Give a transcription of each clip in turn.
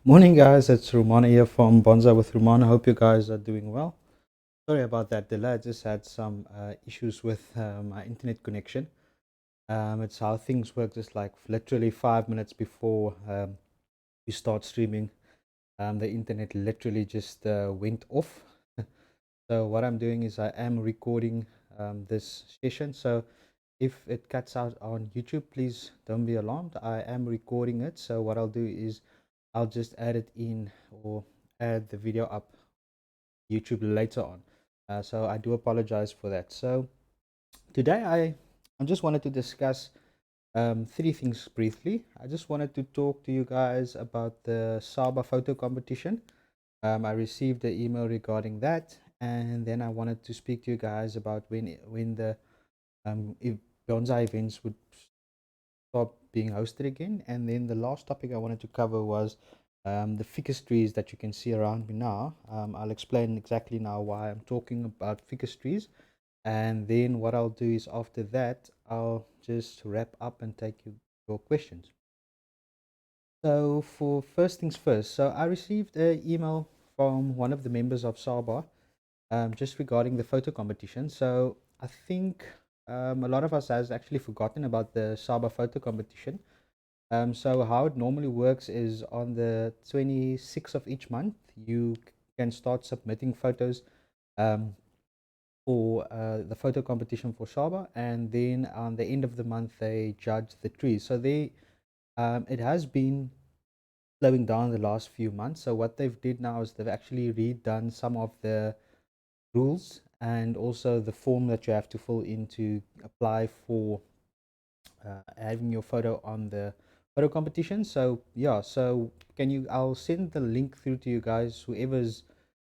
Morning, guys. It's Rumana here from Bonsai with Rumana. Hope you guys are doing well. Sorry about that delay. I just had some issues with my internet connection. It's how things work. Just like literally 5 minutes before we start streaming, the internet literally just went off. So what I'm doing is I am recording this session. So if it cuts out on YouTube, please don't be alarmed. I am recording it. So what I'll do is I'll just add it in or add the video up YouTube later on. So I do apologize for that. So today I just wanted to discuss three things briefly. I just wanted to talk to you guys about the Saba photo competition. I received an email regarding that, and then I wanted to speak to you guys about when the bonsai events would start being hosted again. And then the last topic I wanted to cover was the ficus trees that you can see around me now. I'll explain exactly now why I'm talking about ficus trees. And then what I'll do is after that, I'll just wrap up and take your questions. So for first things first, so I received an email from one of the members of Saba just regarding the photo competition. So I think a lot of us has actually forgotten about the Saba photo competition. So how it normally works is on the 26th of each month, you can start submitting photos um, for the photo competition for Saba, and then on the end of the month they judge the trees. So it has been slowing down the last few months. So what they've did now is they've actually redone some of the rules and also the form that you have to fill in to apply for having your photo on the photo competition. So yeah, so I'll send the link through to you guys, whoever's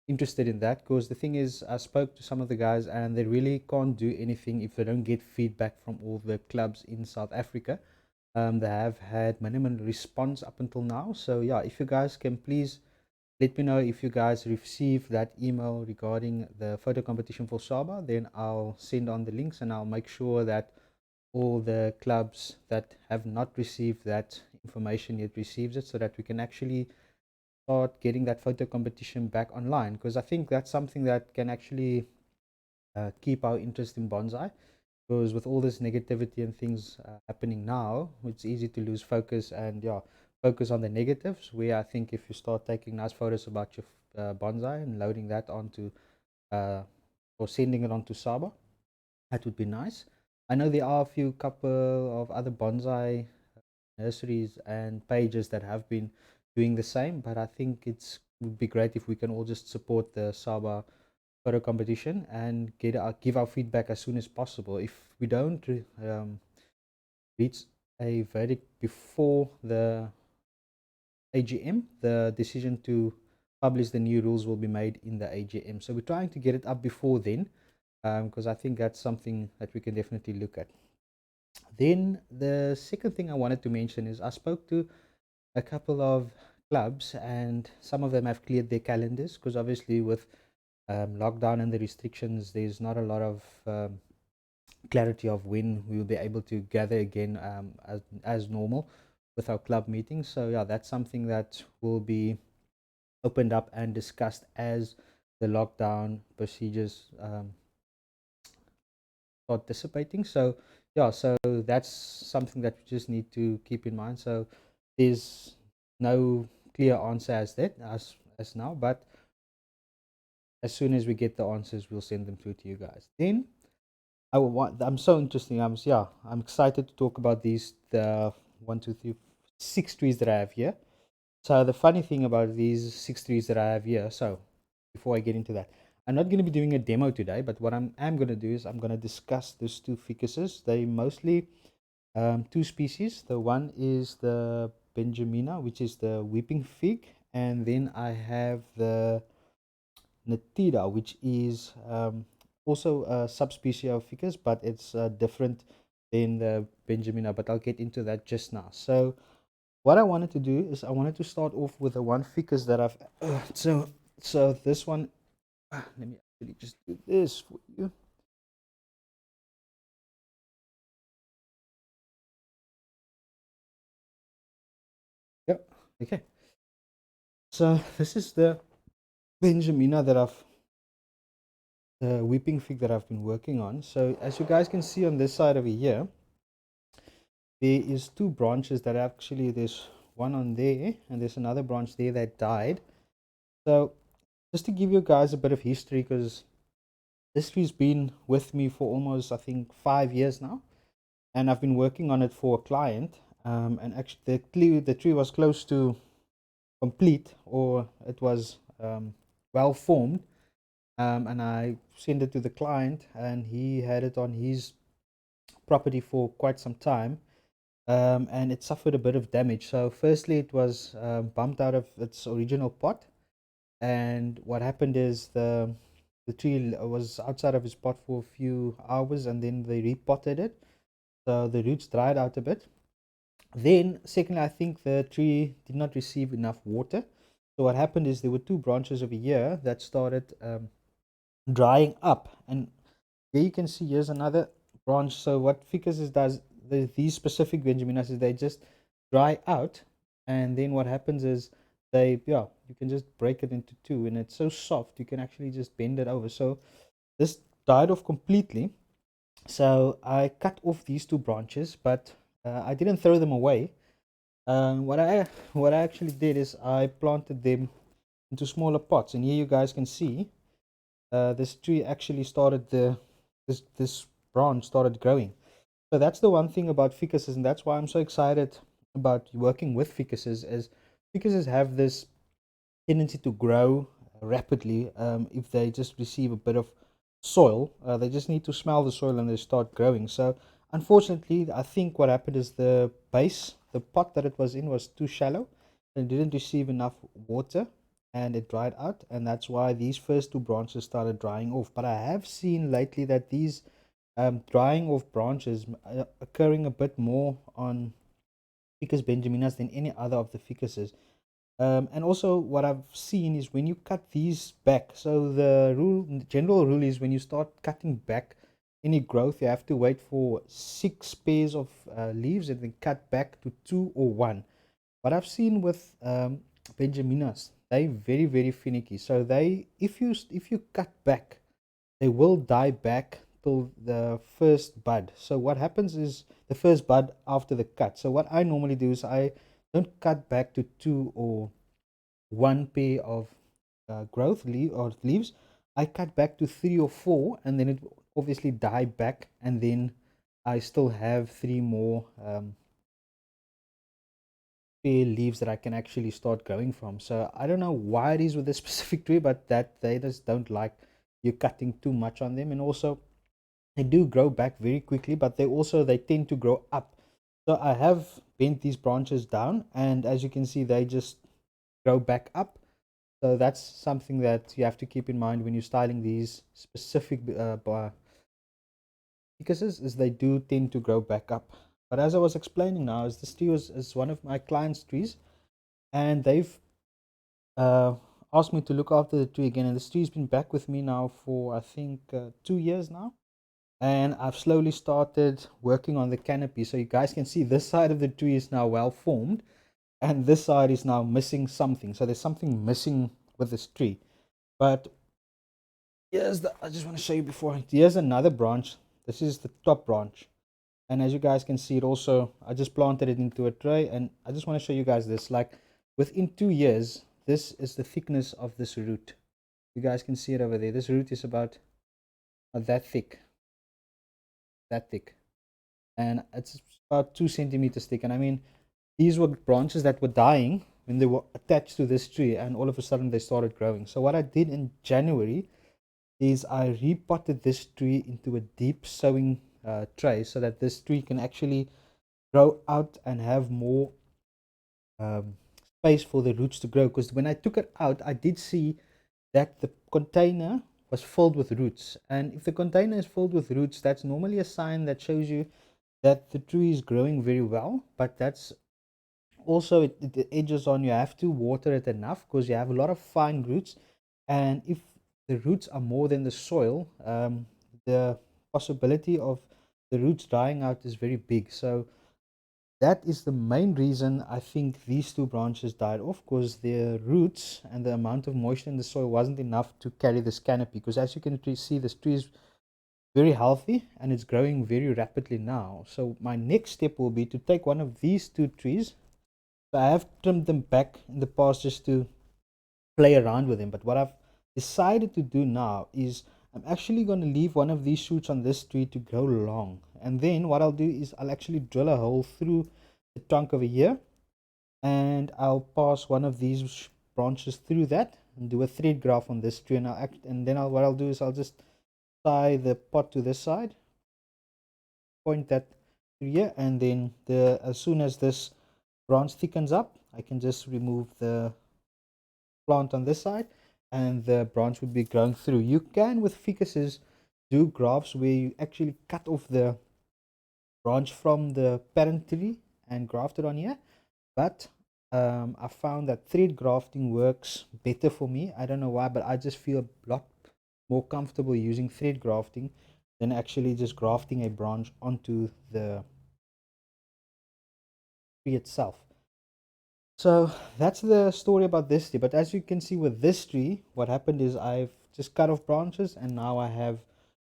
interested in that, because the thing is I spoke to some of the guys and they really can't do anything if they don't get feedback from all the clubs in South Africa. They have had minimal response up until now. So yeah, if you guys can please let me know if you guys receive that email regarding the photo competition for Saba, then I'll send on the links and I'll make sure that all the clubs that have not received that information yet receives it, so that we can actually start getting that photo competition back online, because I think that's something that can actually keep our interest in bonsai, because with all this negativity and things happening now, it's easy to lose focus and yeah, focus on the negatives, where I think if you start taking nice photos about your bonsai and loading that onto uh, or sending it on to Saba, that would be nice. I know there are a few couple of other bonsai nurseries and pages that have been doing the same, but I think it would be great if we can all just support the Saba photo competition and give our feedback as soon as possible. If we don't reach a verdict before the AGM, the decision to publish the new rules will be made in the AGM. So we're trying to get it up before then, because I think that's something that we can definitely look at. Then the second thing I wanted to mention is I spoke to a couple of clubs and some of them have cleared their calendars, because obviously with lockdown and the restrictions, there's not a lot of clarity of when we will be able to gather again as normal with our club meetings. So yeah, that's something that will be opened up and discussed as the lockdown procedures start dissipating. So yeah, so that's something that we just need to keep in mind. So there's no clear answer as now, but as soon as we get the answers, we'll send them through to you guys. Then I'm so interesting. I'm excited to talk about these the one, two, three, 6 trees that I have here. So the funny thing about these 6 trees that I have here, so before I get into that, I'm not going to be doing a demo today, but what am going to do is I'm going to discuss those two ficuses. They mostly two species. The one is the Benjamina, which is the weeping fig, and then I have the Natida, which is also a subspecies of ficus, but it's different than the Benjamina. But I'll get into that just now. So what I wanted to do is I wanted to start off with the one ficus that I've so this one, let me actually just do this for you. Yep. Okay. So this is the Benjamina that the weeping fig that I've been working on. So as you guys can see on this side over here, there is two branches that actually, there's one on there and there's another branch there that died. So just to give you guys a bit of history, because this tree's been with me for almost, I think, 5 years now, and I've been working on it for a client. And actually, the tree was close to complete, or it was well formed. And I sent it to the client, and he had it on his property for quite some time, and it suffered a bit of damage. So, firstly, it was bumped out of its original pot, and what happened is the tree was outside of his pot for a few hours, and then they repotted it, so the roots dried out a bit. Then, secondly, I think the tree did not receive enough water. So what happened is there were two branches over here that started drying up, and here you can see here's another branch. So what Ficus does, these specific Benjaminas, is they just dry out, and then what happens is you can just break it into two, and it's so soft you can actually just bend it over. So this died off completely. So I cut off these two branches, but I didn't throw them away. What I actually did is I planted them into smaller pots, and here you guys can see this tree actually started this branch started growing. So that's the one thing about ficuses, and that's why I'm so excited about working with ficuses. Is ficuses have this tendency to grow rapidly if they just receive a bit of soil. They just need to smell the soil and they start growing. So unfortunately, I think what happened is the pot that it was in was too shallow and didn't receive enough water, and it dried out, and that's why these first two branches started drying off. But I have seen lately that these drying off branches occurring a bit more on Ficus benjaminas than any other of the ficuses. And also, what I've seen is when you cut these back, so the general rule is when you start cutting back any growth, you have to wait for 6 pairs of leaves and then cut back to 2 or 1. What I've seen with Benjaminas, they very very finicky. So if you cut back, they will die back till the first bud. So what happens is the first bud after the cut. So what I normally do is I don't cut back to 2 or 1 pair of leaves. I cut back to 3 or 4, and then it obviously die back, and then I still have 3 more pair leaves that I can actually start growing from. So I don't know why it is with this specific tree, but that they just don't like you cutting too much on them. And also they do grow back very quickly, but they tend to grow up. So I have bent these branches down, and as you can see, they just grow back up. So that's something that you have to keep in mind when you're styling these specific ficuses, is they do tend to grow back up. But as I was explaining now, is this tree is one of my clients' trees, and they've uh, asked me to look after the tree again. And this tree's been back with me now for, I think, 2 years now. And I've slowly started working on the canopy. So you guys can see this side of the tree is now well formed, and this side is now missing something. So there's something missing with this tree. But I just want to show you here's another branch. This is the top branch. And as you guys can see, I just planted it into a tray, and I just want to show you guys this. Like within 2 years, this is the thickness of this root. You guys can see it over there. This root is about that thick, and it's about 2 centimeters thick. And I mean, these were branches that were dying when they were attached to this tree, and all of a sudden they started growing. So what I did in January is I repotted this tree into a deep sowing tray, so that this tree can actually grow out and have more um, space for the roots to grow. Because when I took it out, I did see that the container was filled with roots, and if the container is filled with roots, that's normally a sign that shows you that the tree is growing very well. But that's also, it edges on, you have to water it enough, because you have a lot of fine roots, and if the roots are more than the soil, the possibility of the roots drying out is very big. So that is the main reason I think these two branches died off, because their roots and the amount of moisture in the soil wasn't enough to carry this canopy. Because as you can see, this tree is very healthy and it's growing very rapidly now. So my next step will be to take one of these two trees. So I have trimmed them back in the past just to play around with them. But what I've decided to do now is I'm actually going to leave one of these shoots on this tree to grow long. And then what I'll do is I'll actually drill a hole through the trunk over here, and I'll pass one of these branches through that and do a thread graft on this tree. And then what I'll do is I'll just tie the pot to this side, point that through here, and then as soon as this branch thickens up, I can just remove the plant on this side and the branch would be growing through. You can, with ficuses, do grafts where you actually cut off the branch from the parent tree and graft it on here, but I found that thread grafting works better for me. I don't know why, but I just feel a lot more comfortable using thread grafting than actually just grafting a branch onto the tree itself. So that's the story about this tree. But as you can see with this tree, what happened is I've just cut off branches and now I have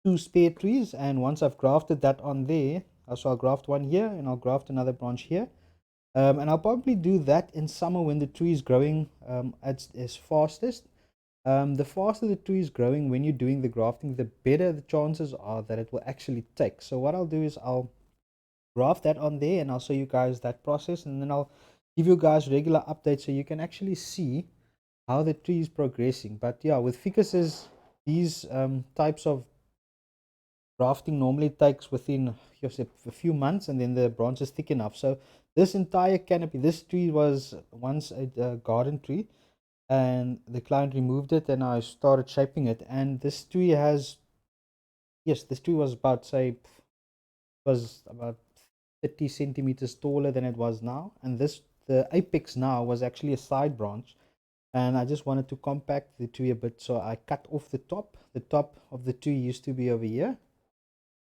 two spare trees. And once I've grafted that on there, so I'll graft one here and I'll graft another branch here. And I'll probably do that in summer when the tree is growing at its fastest. The faster the tree is growing when you're doing the grafting, the better the chances are that it will actually take. So what I'll do is I'll graft that on there and I'll show you guys that process, and then I'll give you guys regular updates so you can actually see how the tree is progressing. But yeah, with ficuses, these types of grafting normally takes within a few months, and then the branch is thick enough. So this entire canopy, this tree was once a garden tree, and the client removed it and I started shaping it, and this tree has, yes, this tree was about, say, was about 30 centimeters taller than it was now, and the apex now was actually a side branch, and I just wanted to compact the tree a bit, so I cut off the top of the tree. Used to be over here,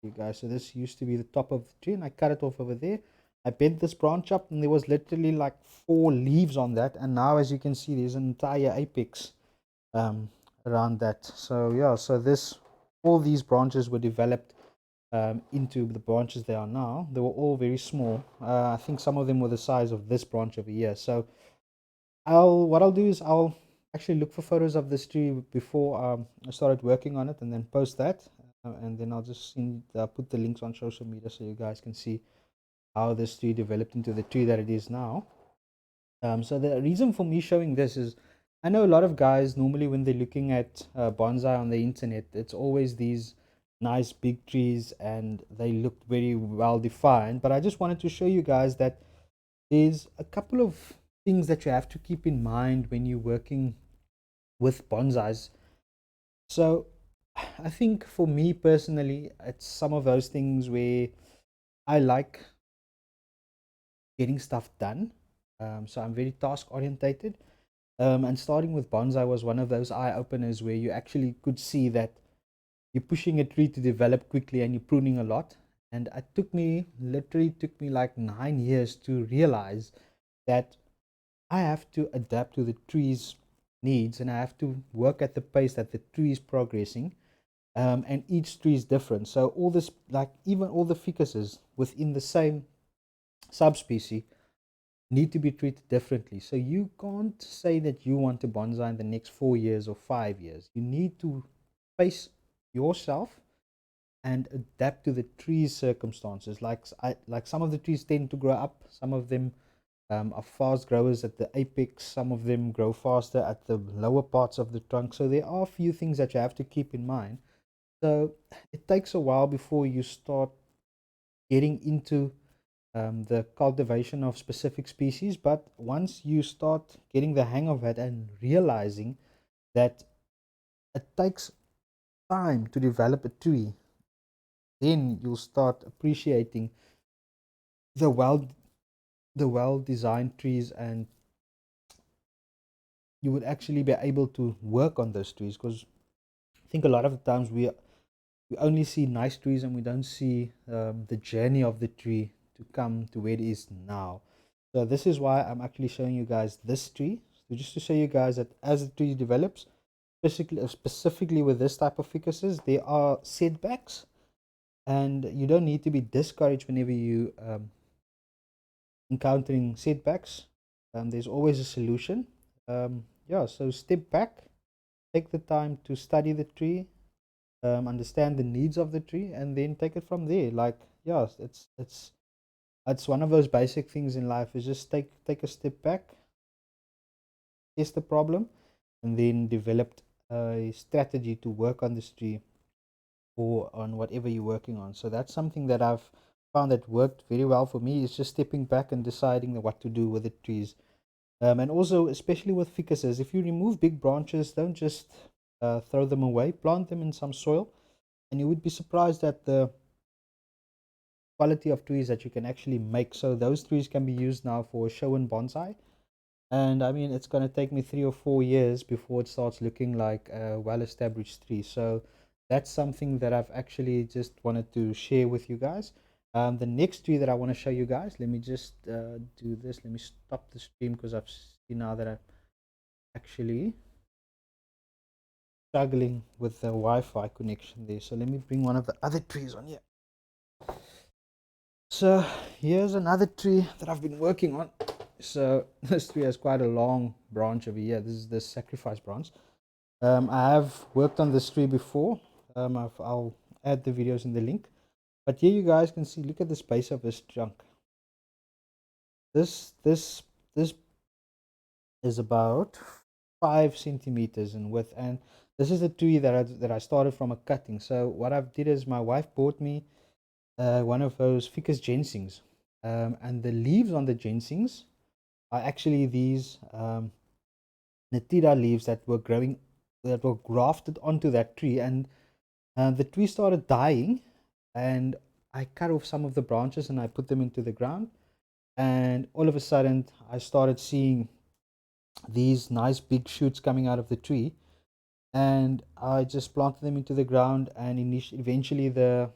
you guys, so this used to be the top of the tree, and I cut it off over there. I bent this branch up and there was literally like 4 leaves on that, and now as you can see there's an entire apex around that. So yeah, so all these branches were developed into the branches they are now. They were all very small. I think some of them were the size of this branch over here. So what I'll do is I'll actually look for photos of this tree before I started working on it, and then post that, and then I'll just put the links on social media so you guys can see how this tree developed into the tree that it is now. So the reason for me showing this is I know a lot of guys normally when they're looking at bonsai on the internet, it's always these nice big trees and they look very well defined. But I just wanted to show you guys that there's a couple of things that you have to keep in mind when you're working with bonsais. So I think for me personally, it's some of those things where I like getting stuff done. So I'm very task orientated. And starting with bonsai was one of those eye openers where you actually could see that you're pushing a tree to develop quickly and you're pruning a lot. And literally took me like 9 years to realize that I have to adapt to the tree's needs and I have to work at the pace that the tree is progressing. And each tree is different. So all this, like even all the ficuses within the same subspecies, need to be treated differently. So you can't say that you want to bonsai in the next 4 years or 5 years. You need to pace yourself and adapt to the tree's circumstances. Like some of the trees tend to grow up, some of them are fast growers at the apex, some of them grow faster at the lower parts of the trunk. So there are a few things that you have to keep in mind. So it takes a while before you start getting into the cultivation of specific species, but once you start getting the hang of it and realizing that it takes time to develop a tree, then you'll start appreciating the well designed trees, and you would actually be able to work on those trees. Because I think a lot of the times we only see nice trees and we don't see the journey of the tree to come to where it is now. So this is why I'm actually showing you guys this tree. So just to show you guys that as the tree develops, specifically with this type of ficuses, there are setbacks, and you don't need to be discouraged whenever you encountering setbacks. There's always a solution. Yeah, so step back, take the time to study the tree, understand the needs of the tree, and then take it from there. Like, yeah, it's one of those basic things in life, is just take a step back, test the problem, and then develop a strategy to work on this tree or on whatever you're working on. So that's something that I've found that worked very well for me, is just stepping back and deciding what to do with the trees. And also, especially with ficuses, if you remove big branches, don't just throw them away, plant them in some soil, and you would be surprised at the quality of trees that you can actually make. So those trees can be used now for show and bonsai. And I mean, it's going to take me 3 or 4 years before it starts looking like a well-established tree. So that's something that I've actually just wanted to share with you guys. The next tree that I want to show you guys, let me just do this. Let me stop the stream because I've seen now that I'm actually struggling with the Wi-Fi connection there. So let me bring one of the other trees on here. So here's another tree that I've been working on. So this tree has quite a long branch over here. This is the sacrifice branch. I have worked on this tree before. I'll add the videos in the link. But here you guys can see, look at the base of this trunk. This is about 5 centimeters in width, and this is a tree that I started from a cutting. So what I've did is my wife bought me one of those Ficus ginseng's, and the leaves on the ginseng's are actually these Natira leaves that were growing, that were grafted onto that tree, and the tree started dying, and I cut off some of the branches and I put them into the ground, and all of a sudden I started seeing these nice big shoots coming out of the tree, and I just planted them into the ground, and eventually the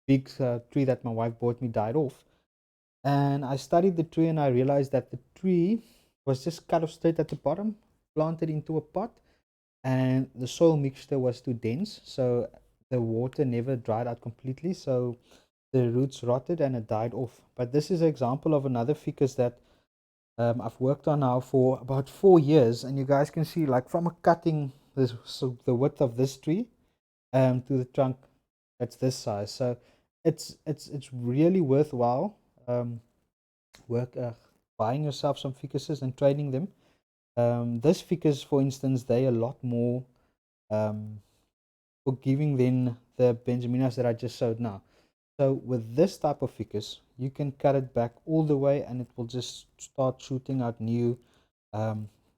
big tree that my wife bought me died off. And I studied the tree and I realized that the tree was just cut off straight at the bottom, planted into a pot, and the soil mixture was too dense, so the water never dried out completely, so the roots rotted and it died off. But this is an example of another ficus that I've worked on now for about 4 years, and you guys can see, like, from a cutting, this, so the width of this tree to the trunk, that's this size. So it's really worthwhile work buying yourself some ficuses and training them. This ficus, for instance, they a lot more forgiving than the Benjaminas that I just showed now. So with this type of ficus, you can cut it back all the way and it will just start shooting out new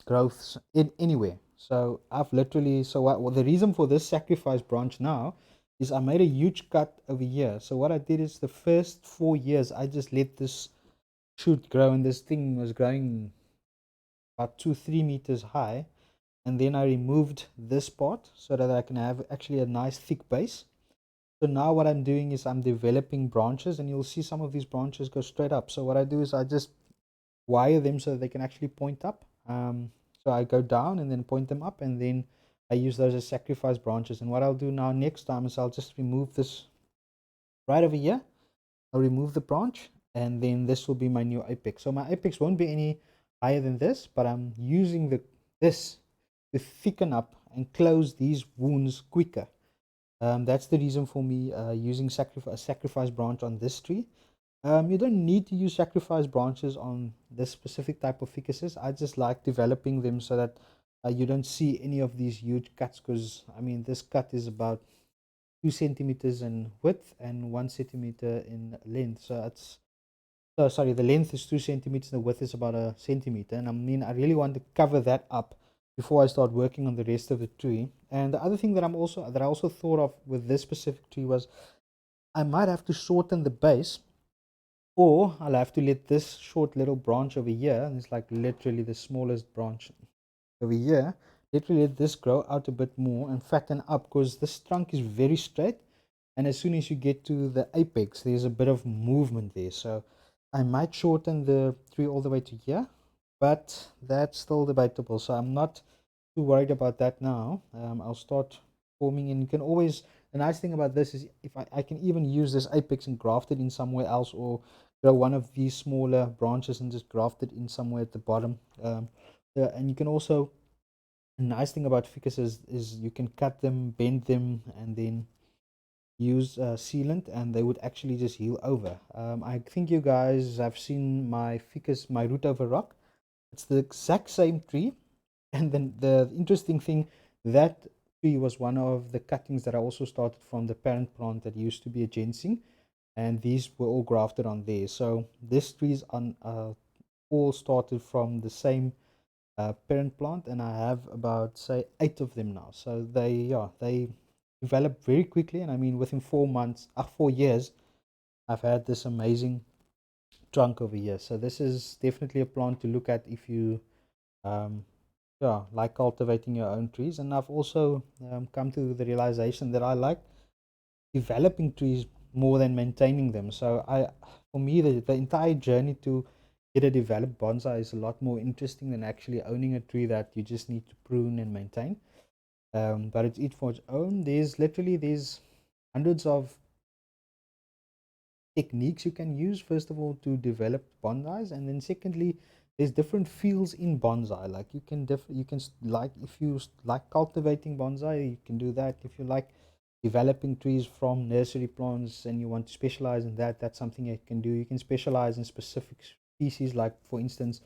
growths in anywhere. So I've literally, well, the reason for this sacrifice branch now is I made a huge cut over here. So what I did is the first 4 years, I just let this shoot grow, and this thing was growing about 2-3 meters high. And then I removed this part so that I can have actually a nice thick base. So now what I'm doing is I'm developing branches, and you'll see some of these branches go straight up. So what I do is I just wire them so that they can actually point up. So I go down and then point them up, and then I use those as sacrifice branches. And what I'll do now next time is I'll just remove this right over here. I'll remove the branch, and then this will be my new apex. So my apex won't be any higher than this, but I'm using this to thicken up and close these wounds quicker. That's the reason for me using sacrifice branch on this tree. You don't need to use sacrifice branches on this specific type of ficuses. I just like developing them so that you don't see any of these huge cuts, because I mean, this cut is about 2 centimeters in width and 1 centimeter in length. So it's sorry, the length is 2 centimeters, the width is about a centimeter, and I mean, I really want to cover that up before I start working on the rest of the tree. And the other thing that I also thought of with this specific tree was I might have to shorten the base, or I'll have to let this short little branch over here, and it's like literally the smallest branch over here, literally let this grow out a bit more and fatten up, because this trunk is very straight, and as soon as you get to the apex, there's a bit of movement there. So I might shorten the tree all the way to here, but that's still debatable. So I'm not too worried about that now. I'll start forming, and you can always. The nice thing about this is if I can even use this apex and graft it in somewhere else, or grow one of these smaller branches and just graft it in somewhere at the bottom. And you can also. A nice thing about ficus is you can cut them, bend them, and then use sealant, and they would actually just heal over. I think you guys have seen my ficus, my root over rock. It's the exact same tree, and then the interesting thing, that tree was one of the cuttings that I also started from the parent plant that used to be a ginseng, and these were all grafted on there. So this trees on all started from the same parent plant, and I have about say 8 of them now. So they develop very quickly, and I mean within 4 months, 4 years, I've had this amazing trunk over here. So this is definitely a plant to look at if you um, like cultivating your own trees. And I've also come to the realization that I like developing trees more than maintaining them. So for me, the entire journey to get a developed bonsai is a lot more interesting than actually owning a tree that you just need to prune and maintain. But it's each for its own. There's hundreds of techniques you can use, first of all, to develop bonsais, and then secondly, there's different fields in bonsai. Like like if you like cultivating bonsai, you can do that. If you like developing trees from nursery plants and you want to specialize in that, that's something you can do. You can specialize in specific species, like for instance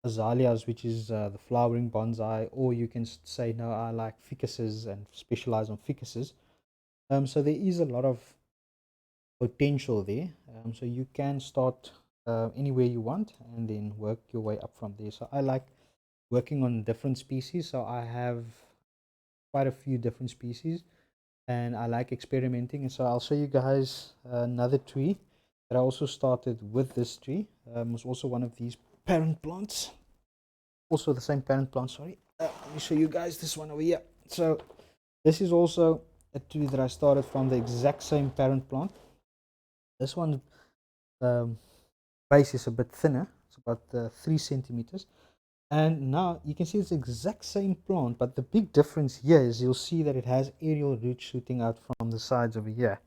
azaleas, which is the flowering bonsai, or you can say no, I like ficuses and specialize on ficuses. So there is a lot of potential there. So you can start anywhere you want and then work your way up from there. So I like working on different species. So I have quite a few different species, and I like experimenting. And so I'll show you guys another tree that I also started with. This tree was also one of these parent plants, also the same parent plant, sorry. Let me show you guys this one over here. So this is also a tree that I started from the exact same parent plant. This one um, base is a bit thinner. It's about 3 centimeters. And now you can see it's the exact same plant, but the big difference here is you'll see that it has aerial roots shooting out from the sides over here.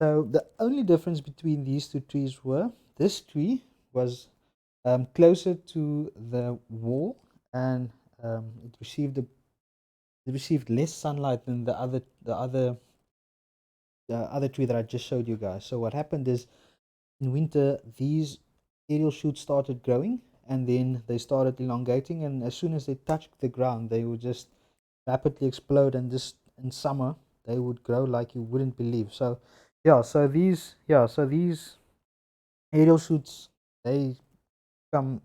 So the only difference between these two trees were this tree was closer to the wall, and it received less sunlight than the other tree that I just showed you guys. So what happened is in winter these aerial shoots started growing, and then they started elongating, and as soon as they touched the ground they would just rapidly explode, and just in summer they would grow like you wouldn't believe. So these aerial shoots, they become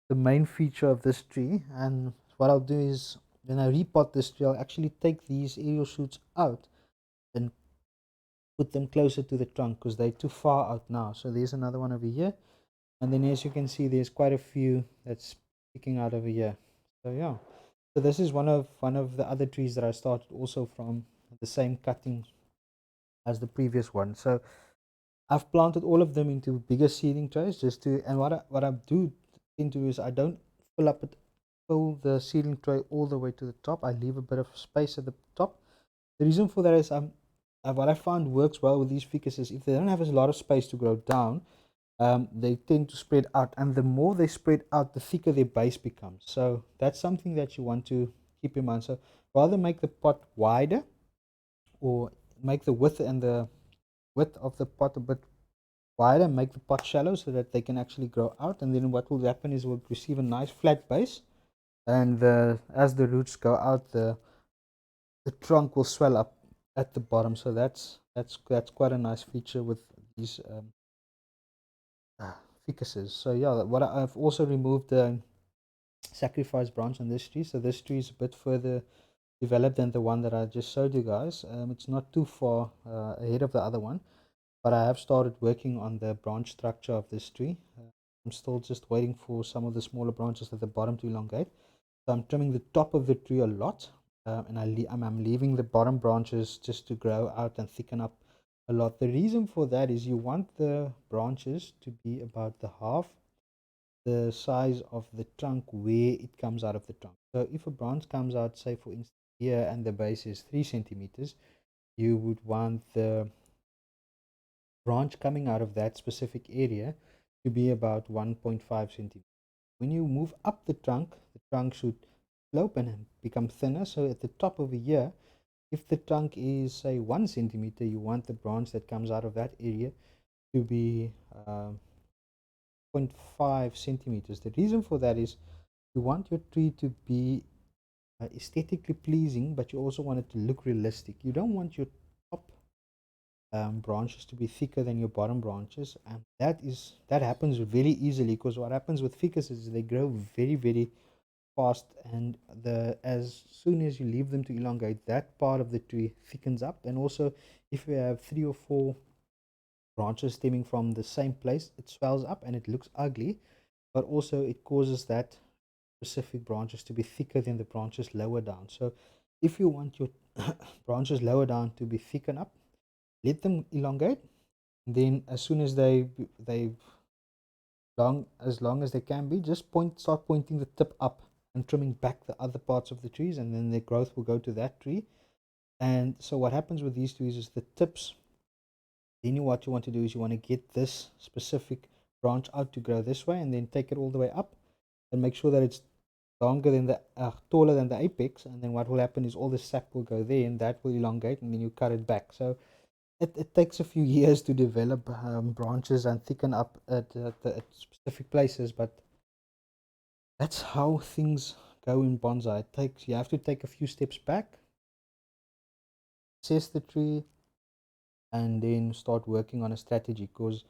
the main feature of this tree. And what I'll do is when I repot this tree, I'll actually take these aerial shoots out and put them closer to the trunk because they're too far out now. So there's another one over here, and then as you can see there's quite a few that's sticking out over here. So yeah, so this is one of the other trees that I started also from the same cutting as the previous one. So I've planted all of them into bigger seeding trays just to, and what I do into is I don't fill the seeding tray all the way to the top. I leave a bit of space at the top. The reason for that is what I found works well with these ficus is if they don't have a lot of space to grow down, they tend to spread out, and the more they spread out, the thicker their base becomes. So that's something that you want to keep in mind. So rather make the pot wider, or make the width of the pot a bit wider, make the pot shallow so that they can actually grow out. And then what will happen is we'll receive a nice flat base, and as the roots go out, the trunk will swell up at the bottom. So that's quite a nice feature with these ficuses. So yeah, what I've also removed the sacrifice branch on this tree. So this tree is a bit further developed than the one that I just showed you guys. It's not too far ahead of the other one, but I have started working on the branch structure of this tree. I'm still just waiting for some of the smaller branches at the bottom to elongate. So I'm trimming the top of the tree a lot, and I'm leaving the bottom branches just to grow out and thicken up a lot. The reason for that is you want the branches to be about the half the size of the trunk where it comes out of the trunk. So if a branch comes out, say for instance here, and the base is 3 centimeters, you would want the branch coming out of that specific area to be about 1.5 centimeters. When you move up the trunk should slope and become thinner. So at the top over here, if the trunk is say 1 centimeter, you want the branch that comes out of that area to be 0.5 centimeters. The reason for that is you want your tree to be aesthetically pleasing, but you also want it to look realistic. You don't want your top branches to be thicker than your bottom branches, and that happens very easily, because what happens with ficus is they grow very fast, and as soon as you leave them to elongate, that part of the tree thickens up. And also, if you have 3 or 4 branches stemming from the same place, it swells up and it looks ugly, but also it causes that specific branches to be thicker than the branches lower down. So if you want your branches lower down to be thicken up, let them elongate. Then as soon as they long as they can be, just start pointing the tip up and trimming back the other parts of the trees, and then their growth will go to that tree. And so what happens with these trees is the tips, then what you want to do is you want to get this specific branch out to grow this way, and then take it all the way up and make sure that it's longer than the taller than the apex. And then what will happen is all the sap will go there, and that will elongate, and then you cut it back. So it takes a few years to develop branches and thicken up at specific places, but that's how things go in bonsai. You have to take a few steps back, assess the tree, and then start working on a strategy, because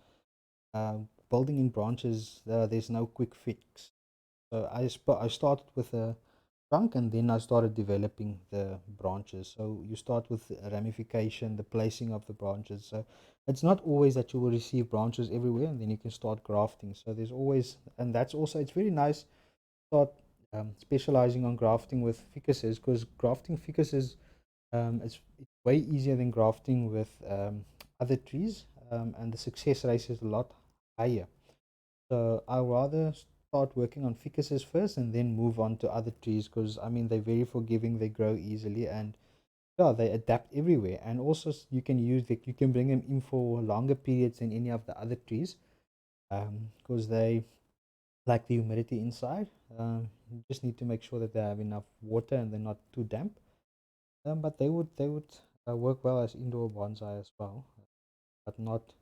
uh, building in branches, there's no quick fix. So I started with a trunk, and then I started developing the branches. So you start with ramification, the placing of the branches. So it's not always that you will receive branches everywhere, and then you can start grafting. So there's always, and that's also, it's very nice to start specializing on grafting with ficuses, because grafting ficuses, it's way easier than grafting with other trees, and the success rate is a lot higher. So I rather start working on ficuses first and then move on to other trees, because I mean they're very forgiving, they grow easily, and yeah, they adapt everywhere. And also you can you can bring them in for longer periods than any of the other trees, because they like the humidity inside. You just need to make sure that they have enough water and they're not too damp. But they would work well as indoor bonsai as well, but not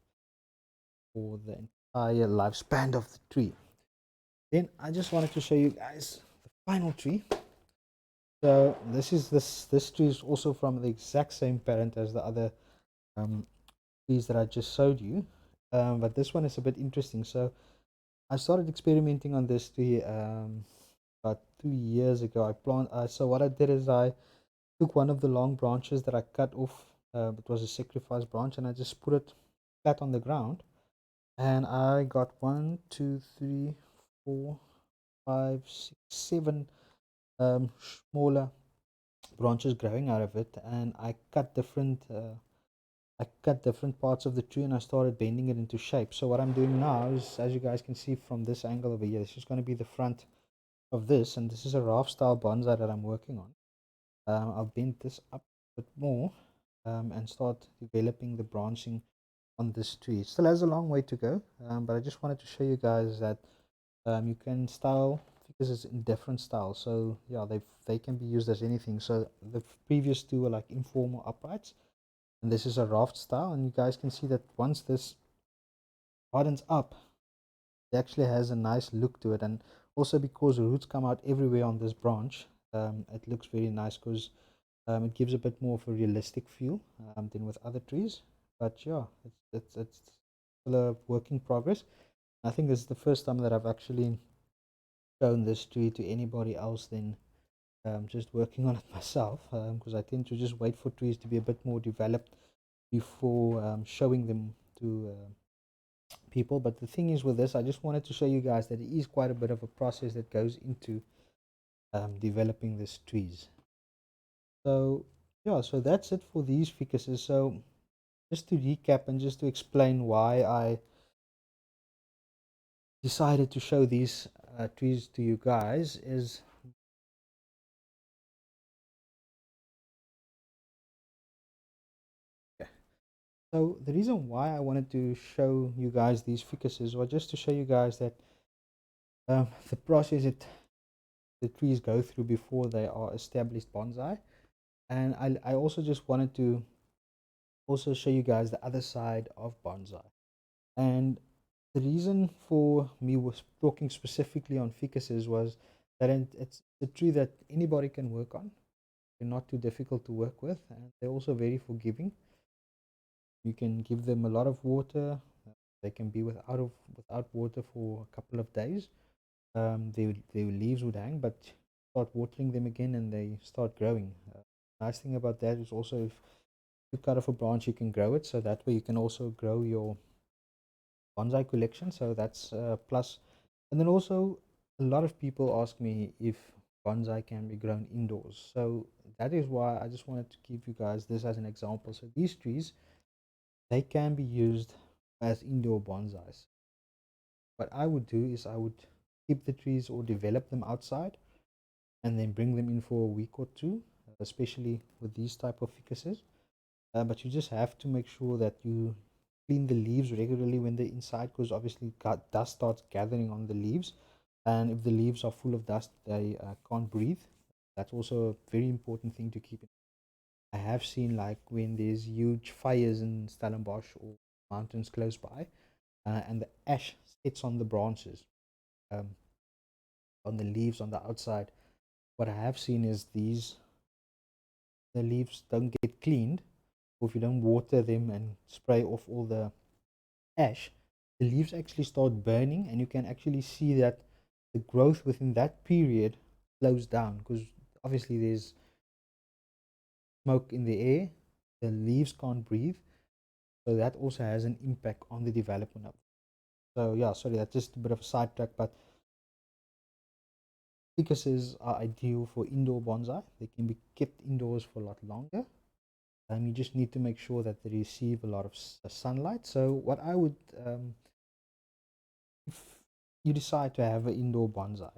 for the entire lifespan of the tree. Then I just wanted to show you guys the final tree. So this tree is also from the exact same parent as the other um, trees that I just showed you, but this one is a bit interesting. So I started experimenting on this tree about 2 years ago. So what I did is I took one of the long branches that I cut off. It was a sacrifice branch, and I just put it flat on the ground, and I got 1, 2, 3, 4, 5, 6, 7 smaller branches growing out of it, and I cut different parts of the tree, and I started bending it into shape. So what I'm doing now is, as you guys can see from this angle over here, this is going to be the front of this, and this is a raft style bonsai that I'm working on. I'll bend this up a bit more, and start developing the branching on this tree. It still has a long way to go, but I just wanted to show you guys that you can style, because it's in different styles. So yeah, they can be used as anything. So the previous two were like informal uprights, and this is a raft style. And you guys can see that once this hardens up, it actually has a nice look to it. And also because roots come out everywhere on this branch, it looks very nice, because it gives a bit more of a realistic feel than with other trees. But yeah, it's still a work in progress. I think this is the first time that I've actually shown this tree to anybody else than just working on it myself, because I tend to just wait for trees to be a bit more developed before showing them to people. But the thing is with this, I just wanted to show you guys that it is quite a bit of a process that goes into developing these trees. So yeah, so that's it for these ficuses. So just to recap and just to explain why I decided to show these trees to you guys is so the reason why I wanted to show you guys these ficuses was just to show you guys that the process the trees go through before they are established bonsai. And I also just wanted to also show you guys the other side of bonsai. And the reason for me was talking specifically on ficuses was that it's a tree that anybody can work on. They're not too difficult to work with, and they're also very forgiving. You can give them a lot of water. They can be without water for a couple of days. Their leaves would hang, but start watering them again, and they start growing. Nice thing about that is also if you cut off a branch, you can grow it, so that way you can also grow your bonsai collection. So that's plus. And then also, a lot of people ask me if bonsai can be grown indoors. So that is why I just wanted to give you guys this as an example. So these trees, they can be used as indoor bonsais. What I would do is I would keep the trees or develop them outside and then bring them in for a week or two, especially with these type of ficuses. But you just have to make sure that you clean the leaves regularly when they're inside, because obviously dust starts gathering on the leaves, and if the leaves are full of dust, they can't breathe. That's also a very important thing to keep in. I have seen like when there's huge fires in Stellenbosch or mountains close by, and the ash sits on the branches, um, on the leaves on the outside. What I have seen is the leaves don't get cleaned, or if you don't water them and spray off all the ash, the leaves actually start burning, and you can actually see that the growth within that period slows down because obviously there's smoke in the air, the leaves can't breathe, so that also has an impact on the development of. So yeah, sorry, that's just a bit of a sidetrack, but ficuses are ideal for indoor bonsai. They can be kept indoors for a lot longer. You just need to make sure that they receive a lot of sunlight. So what I would, if you decide to have an indoor bonsai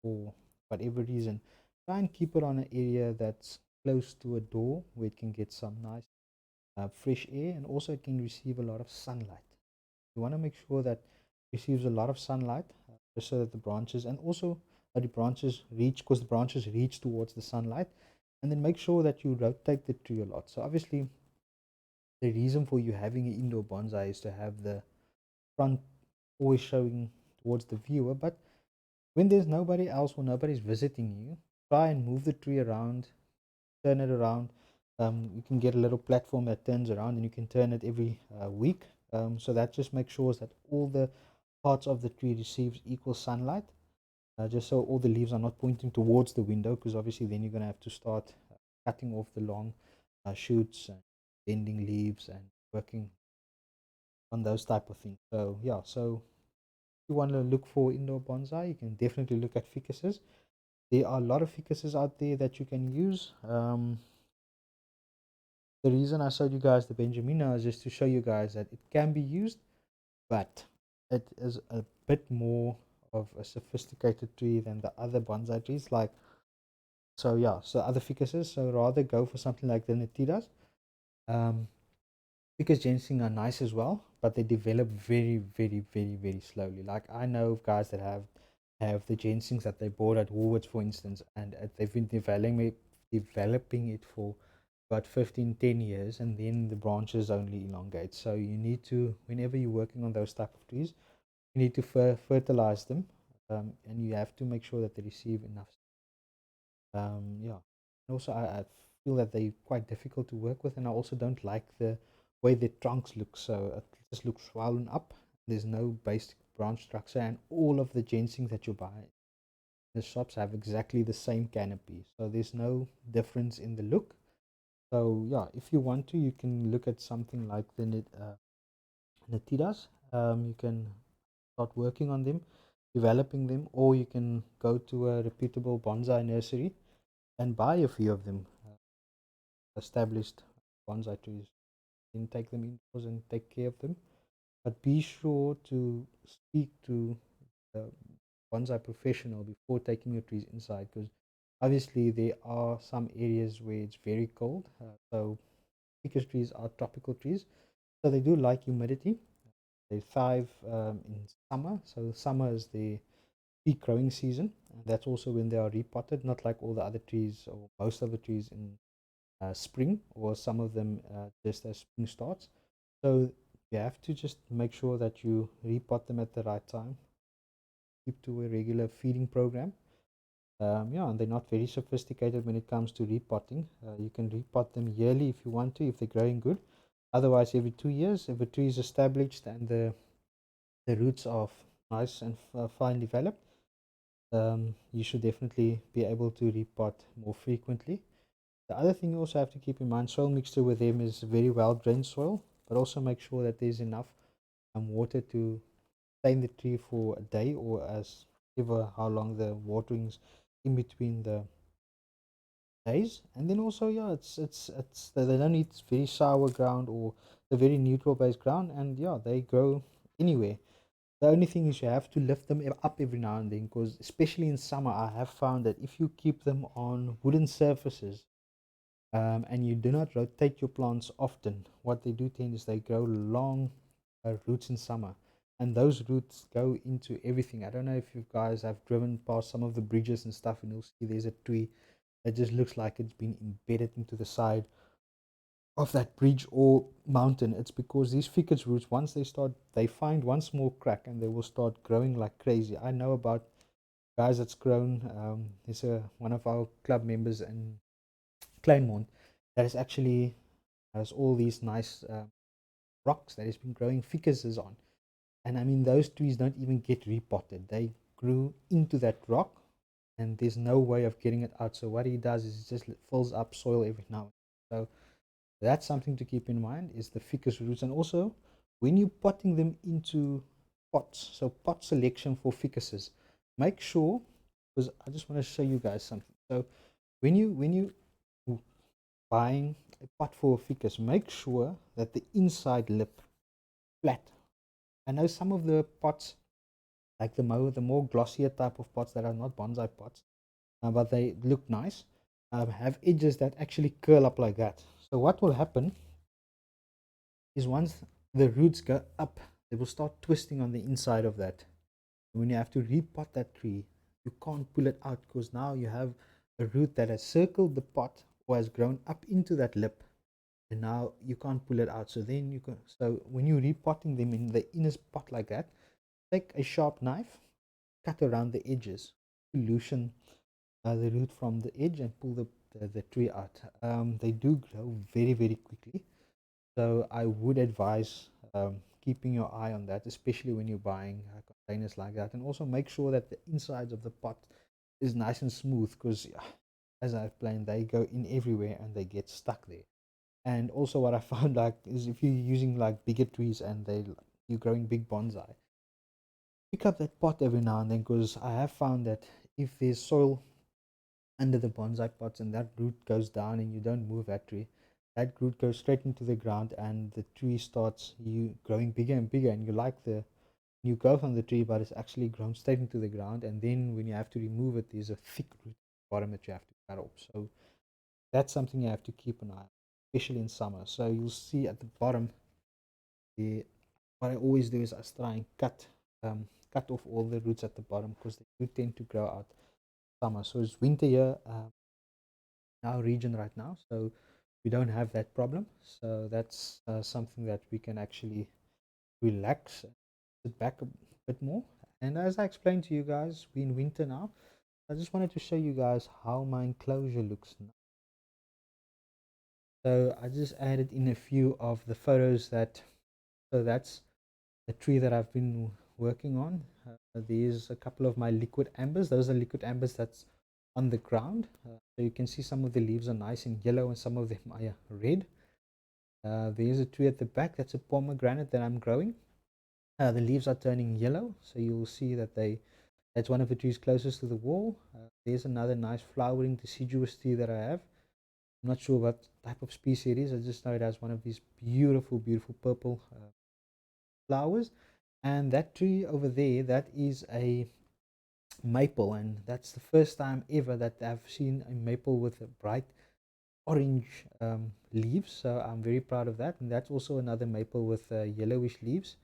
for whatever reason, try and keep it on an area that's close to a door where it can get some nice fresh air, and also it can receive a lot of sunlight. You want to make sure that it receives a lot of sunlight, just so that the branches and also the branches reach, because the branches reach towards the sunlight. And then make sure that you rotate the tree a lot. So obviously the reason for you having an indoor bonsai is to have the front always showing towards the viewer. But when there's nobody else or nobody's visiting you, try and move the tree around, turn it around. You can get a little platform that turns around, and you can turn it every week. So that just makes sure that all the parts of the tree receives equal sunlight, just so all the leaves are not pointing towards the window, because obviously then you're going to have to start cutting off the long shoots and bending leaves and working on those type of things. So yeah, so if you want to look for indoor bonsai, you can definitely look at ficuses. There are a lot of ficuses out there that you can use. The reason I showed you guys the Benjamina is just to show you guys that it can be used, but it is a bit more of a sophisticated tree than the other bonsai trees. Like, so yeah, so other ficuses. So rather go for something like the Natidas. Um, Ficus ginseng are nice as well, but they develop very, very, very, very slowly. Like I know of guys that have the ginsengs that they bought at Woolworths, for instance, and they've been developing it for about 15, 10 years, and then the branches only elongate. So you need to, whenever you're working on those type of trees, you need to fertilize them, and you have to make sure that they receive enough. Yeah. And also, I feel that they're quite difficult to work with, and I also don't like the way their trunks look. So it just looks swollen up. There's no basic branch structure, and all of the ginseng that you buy in the shops have exactly the same canopy. So there's no difference in the look. So yeah, if you want to, you can look at something like the Natidas. You can start working on them, developing them, or you can go to a reputable bonsai nursery and buy a few of them, established bonsai trees. then take them indoors and take care of them. But be sure to speak to a bonsai professional before taking your trees inside, because obviously there are some areas where it's very cold. So ficus trees are tropical trees, so they do like humidity. They thrive in summer, so summer is the peak growing season, and that's also when they are repotted, not like all the other trees or most of the trees in spring, or some of them just as spring starts. So you have to just make sure that you repot them at the right time, keep to a regular feeding program. Yeah, and they're not very sophisticated when it comes to repotting. You can repot them yearly if you want to, if they're growing good. Otherwise, every 2 years, if a tree is established and the roots are nice and fine developed, you should definitely be able to repot more frequently. The other thing you also have to keep in mind, soil mixture with them is very well drained soil, but also make sure that there's enough water to sustain the tree for a day, or as ever how long the waterings in between the days. And then also, yeah, it's they don't need very sour ground or the very neutral based ground, and yeah, they grow anywhere. The only thing is you have to lift them up every now and then, because especially in summer I have found that if you keep them on wooden surfaces, and you do not rotate your plants often, what they do tend is they grow long roots in summer, and those roots go into everything. I don't know if you guys have driven past some of the bridges and stuff, and you'll see there's a tree that just looks like it's been embedded into the side of that bridge or mountain. It's because these ficus roots, once they find one small crack and they will start growing like crazy. I know about guys that's grown. There's one of our club members in Kleinmond that is actually has all these nice rocks that has been growing ficuses on. And I mean, those trees don't even get repotted. They grew into that rock, and there's no way of getting it out. So what he does is he just fills up soil every now and then. So that's something to keep in mind, is the ficus roots. And also, when you're potting them into pots, so pot selection for ficuses, make sure, because I just want to show you guys something. So when you buying a pot for a ficus, make sure that the inside lip flat. I know some of the pots, like the more glossier type of pots that are not bonsai pots, but they look nice, have edges that actually curl up like that. So what will happen is once the roots go up, they will start twisting on the inside of that. When you have to repot that tree, you can't pull it out, because now you have a root that has circled the pot or has grown up into that lip, and now you can't pull it out. So then you can, so when you're repotting them in the inner pot like that, take a sharp knife, cut around the edges to loosen the root from the edge and pull the tree out. They do grow very, very quickly. So I would advise keeping your eye on that, especially when you're buying containers like that. And also make sure that the insides of the pot is nice and smooth, because as I explained, they go in everywhere and they get stuck there. And also what I found like is, if you're using like bigger trees and you're growing big bonsai, pick up that pot every now and then, because I have found that if there's soil under the bonsai pots and that root goes down and you don't move that tree, that root goes straight into the ground and the tree starts you growing bigger and bigger, and you like the new growth on the tree, but it's actually grown straight into the ground. And then when you have to remove it, there's a thick root bottom that you have to cut off. So that's something you have to keep an eye on, especially in summer. So you'll see at the bottom, the what I always do is I try and cut off all the roots at the bottom, because they do tend to grow out summer. So it's winter here in our region right now, so we don't have that problem. So that's something that we can actually relax and sit back a bit more. And as I explained to you guys, we're in winter now. I just wanted to show you guys how my enclosure looks now. So I just added in a few of the photos so that's the tree that I've been working on. There's a couple of my liquid ambers. Those are liquid ambers that's on the ground. So you can see some of the leaves are nice and yellow and some of them are red. There's a tree at the back, that's a pomegranate that I'm growing. The leaves are turning yellow, so you'll see that that's one of the trees closest to the wall. There's another nice flowering deciduous tree that I have. I'm not sure what type of species it is. I just know it has one of these beautiful, beautiful purple flowers. And that tree over there, that is a maple, and that's the first time ever that I've seen a maple with a bright orange leaves. So I'm very proud of that. And that's also another maple with yellowish leaves.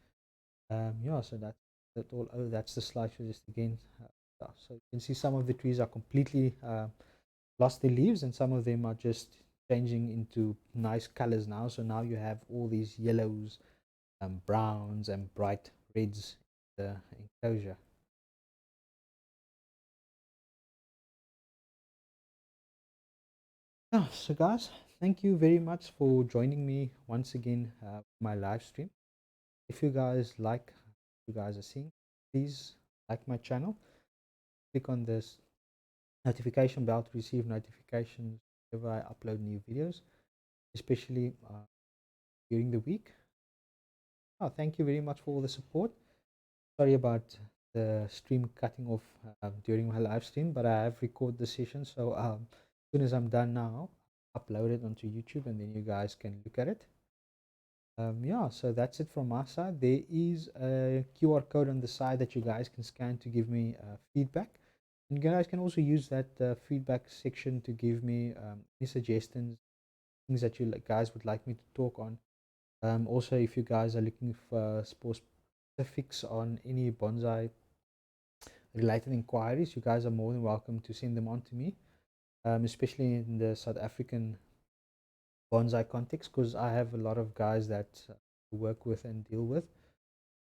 Yeah, so that all. Oh, that's the slideshow just again. Yeah, so you can see some of the trees are completely lost their leaves, and some of them are just changing into nice colors now. So now you have all these yellows, browns, and bright reds in the enclosure. Yeah, so guys, thank you very much for joining me once again my live stream. If you guys like what you guys are seeing, please like my channel. Click on this notification bell to receive notifications whenever I upload new videos, especially during the week. Oh, thank you very much for all the support. Sorry about the stream cutting off during my live stream, but I have recorded the session. So as soon as I'm done now, upload it onto YouTube, and then you guys can look at it. Yeah, so that's it from my side. There is a QR code on the side that you guys can scan to give me feedback. And you guys can also use that feedback section to give me any suggestions, things that you guys would like me to talk on. Also, if you guys are looking for specifics on any bonsai related inquiries, you guys are more than welcome to send them on to me, especially in the South African bonsai context, because I have a lot of guys that work with and deal with,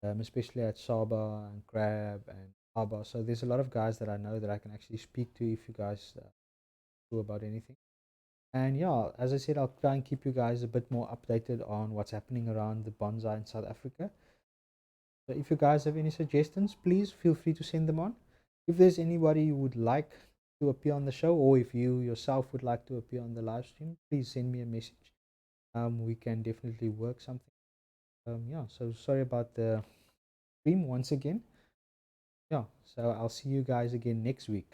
especially at Saba and Grab and Saba. So there's a lot of guys that I know that I can actually speak to if you guys know about anything. And yeah, as I said, I'll try and keep you guys a bit more updated on what's happening around the bonsai in South Africa. So if you guys have any suggestions, please feel free to send them on. If there's anybody you would like to appear on the show, or if you yourself would like to appear on the live stream, please send me a message. We can definitely work something. Yeah, so sorry about the stream once again. Yeah, so I'll see you guys again next week.